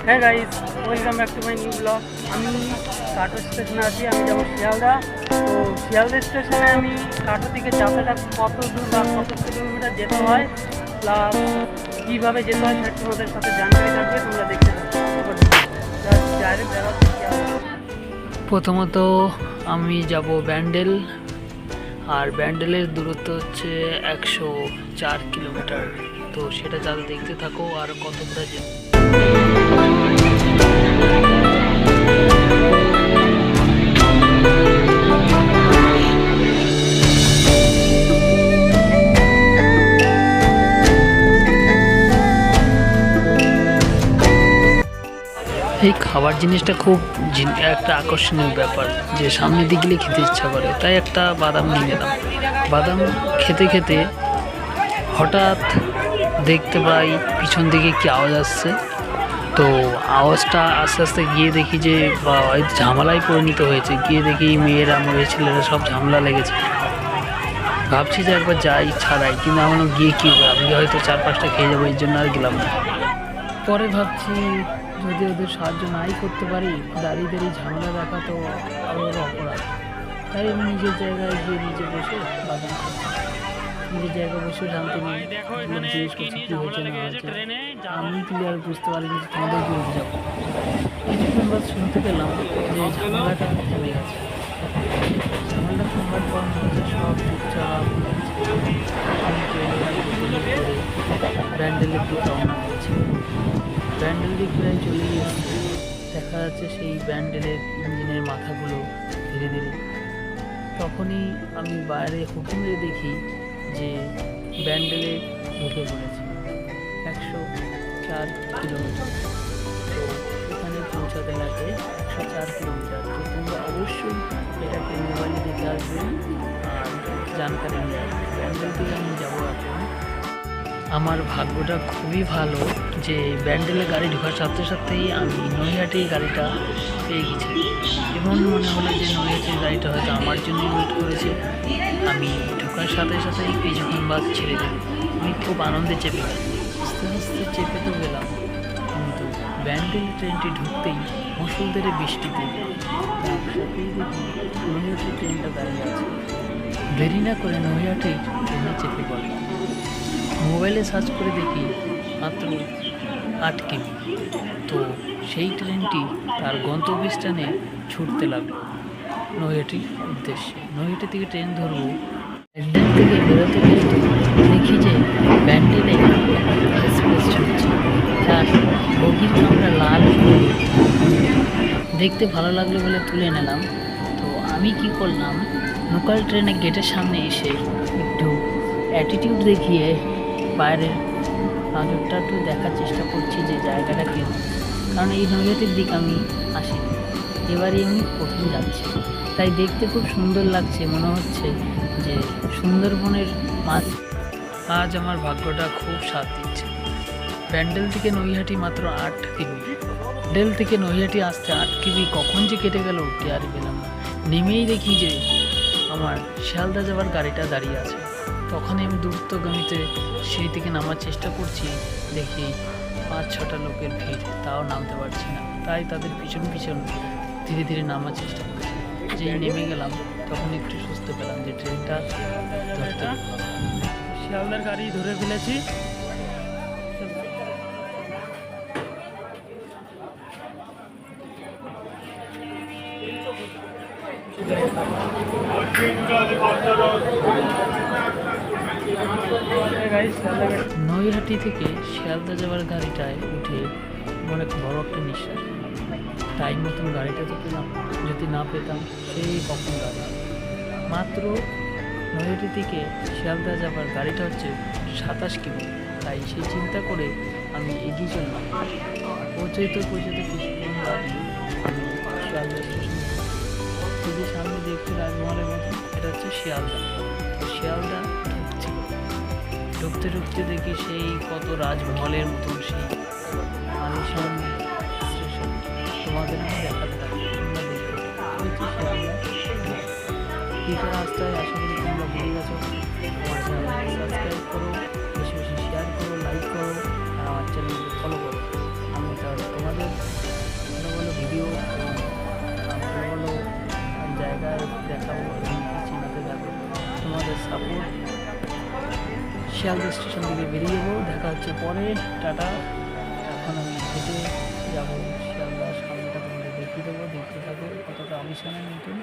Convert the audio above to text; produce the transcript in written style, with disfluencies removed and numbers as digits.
হ্যাঁ guys, welcome back to my new blog. আমি কাটো স্টেশনে আছি, আমি যাবো শিয়ালদা। তো শিয়ালদা স্টেশনে আমি কাটো থেকে যাতায়াত কত দূর বা কত কিলোমিটার যেতে হয়, প্লাস কীভাবে যেতে হয় সেটা তোমাদের সাথে জানকারি থাকবে, তোমরা দেখতে থাকো। ডাইরেক্ট বেরোচ্ছে শিয়ালদা। প্রথমত আমি যাব ব্যান্ডেল, আর ব্যান্ডেলের দূরত্ব হচ্ছে 104 কিলোমিটার। তো সেটা যাতে দেখতে থাকো আর কতটা যেতে। এই খাবার জিনিসটা খুব একটা আকর্ষণীয় ব্যাপার, যে সামনের দিকে গেলে খেতে ইচ্ছা করে, তাই একটা বাদাম নিয়ে নিলাম। বাদাম খেতে খেতে হঠাৎ দেখতে পাই পিছন দিকে কি আওয়াজ আসছে। তো আওয়াজটা আস্তে আস্তে গিয়ে দেখি যে ঝামেলায় পরিণত হয়েছে। গিয়ে দেখি মেয়েরা ছেলেরা সব ঝামেলা লেগেছে। ভাবছি যে একবার যাই ছাড়াই, কিন্তু আমার গিয়ে কী হবে, আমি হয়তো 4-5টা খেয়ে যাবো, এই জন্য আর গেলাম না। পরে ভাবছি যদি ওদের সাহায্য নাই করতে পারি, দাঁড়িয়ে দাঁড়িয়ে ঝামেলা দেখা তো আরও অপরাধ। তাই আমি নিজের জায়গায় গিয়ে নিজে বসে বাদাম খাচ্ছি। নিজের জায়গায় বসে শান্তি নেই, জিজ্ঞেস করছি কী হয়েছে না হয়েছে। আমি ক্লিয়ার বুঝতে পারিনি, তোমাদের জন্য যাবো। কিছুক্ষণ বাদ শুনতে পেলাম যে ঝামেলাটা থেমে গেছে। ঝামেলাটা থামার পর হচ্ছে সব চুপচাপ ব্যান্ডেলের দিকে রওনা হয়েছে। ব্যান্ডেল দিক প্রায় চলে গিয়েছে। দেখা যাচ্ছে সেই ব্যান্ডেলের ইঞ্জিনের মাথাগুলো ধীরে ধীরে। তখনই আমি বাইরে হুকুম দিয়ে দেখি যে ব্যান্ডেলে ঢুকে পড়েছে 104 কিলোমিটার। তো এখানে পৌঁছাতে লাগে 104 কিলোমিটার। তো তোমরা অবশ্যই এটাকে মোবাইলে দেখে আসবে আর জানকারি নিয়ে আসবে। ব্যান্ডেল থেকে আমি যাবো এখন। আমার ভাগ্যটা খুবই ভালো যে ব্যান্ডেলে গাড়ি ঢোকার সাথে সাথেই আমি নৈহাটি গাড়িটা পেয়ে গেছি। এমন মনে হলো যে নৈহাটির গাড়িটা হয়তো আমার জন্যই ওয়েট করেছে। আমি ঢোকার সাথে সাথেই কিছুক্ষণ বাদ ছেড়ে দেব। আমি খুব আনন্দে চেপে গেলাম। আস্তে আস্তে চেপে তো গেলাম, কিন্তু ব্যান্ডেল ট্রেনটি ঢুকতেই মুষলধারে বৃষ্টিতে তার সাথেই দেখি নৈহাটির ট্রেনটা দাঁড়িয়ে আছে। দেরি না করে নৈহাটির ট্রেনে চেপে পড়লাম। মোবাইলে সার্চ করে দেখি মাত্র 8 কিমি। তো সেই ট্রেনটি তার গন্তব্যস্থানে ছুটতে লাগলো নৈহাটির উদ্দেশ্যে। নৈহাটি থেকে ট্রেন ধরবো। ব্যান্ডেল থেকে বেরোতে বেরোতে দেখি যে ব্যান্ডেলে এক্সপ্রেস ছুটছে, তার বগির কামরা লাল হলুদ। দেখতে ভালো লাগলো বলে তুলে নিলাম। তো আমি কি করলাম, লোকাল ট্রেনের গেটের সামনে এসে একটু অ্যাটিটিউড দেখিয়ে বাইরের নজরটা একটু দেখার চেষ্টা করছি যে জায়গাটা কেমন। কারণ এই নৈহাটির দিক আমি আসি, এবারই আমি প্রথম যাচ্ছি, তাই দেখতে খুব সুন্দর লাগছে। মনে হচ্ছে যে সুন্দরবনের মাছ। আজ আমার ভাগ্যটা খুব সাথ দিচ্ছে। ব্যান্ডেল থেকে নৈহাটি মাত্র 8 কিমি। ব্যান্ডেল থেকে নৈহাটি আসতে 8 কিমি কখন যে কেটে গেল টেরই পেলাম না। নেমেই দেখি যে আমার শিয়ালদা যাওয়ার গাড়িটা দাঁড়িয়ে আছে। তখনই আমি দ্রুতগামীতে সেই থেকে নামার চেষ্টা করছি, দেখি 5-6টা লোকের ভিড়, তাও নামতে পারছি না। তাই তাদের পিছন পিছন ধীরে ধীরে নামার চেষ্টা করছি। যেই নেমে গেলাম তখন একটু সুস্থ পেলাম যে ট্রেনটা ধরতে শিয়ালদার গাড়ি ধরে ফেলেছি। নৈহাটি থেকে শিয়ালদা যাওয়ার গাড়িটায় উঠে অনেক বড় একটা নিঃশ্বাস। টাইম মতন গাড়িটা তো পেলাম, যদি না পেতাম সেই কখন গাড়ি। মাত্র নৈহাটি থেকে শিয়ালদা যাওয়ার গাড়িটা হচ্ছে 27 কিমি। তাই সেই চিন্তা করে আমি এগিয়ে চললাম। পৌঁছতে কিছুক্ষণ বাদে আমি শিয়ালদা স্টেশন। যদি সামনে দেখতে রাজমহলের মতো, এটা হচ্ছে শিয়ালদা। তো শিয়ালদা ঢুকতে ঢুকতে দেখি সেই কত রাজমহলের মতন সেই আলিশান স্টেশন তোমাদের আমি দেখাতে থাকি। তোমরা দেখতে হচ্ছে শিয়ালদা দিকে রাস্তায়। আশা করি তোমরা ভুলে গেছো। আমার চ্যানেল সাবস্ক্রাইব করো, বেশি বেশি শেয়ার করো, লাইক করো, আর আমার চ্যানেলকে ফলো করো। আমি তাহলে তোমাদের কাপড় শিয়ালদা স্টেশন থেকে বেরিয়ে যাবো। দেখা হচ্ছে পরে, টাটা। এখন আমি হেঁটে যাবো শিয়ালদার সামনেটা, তোমাদের দেখিয়ে দেবো, দেখতে থাকো কতটা আলিশানের নতুন।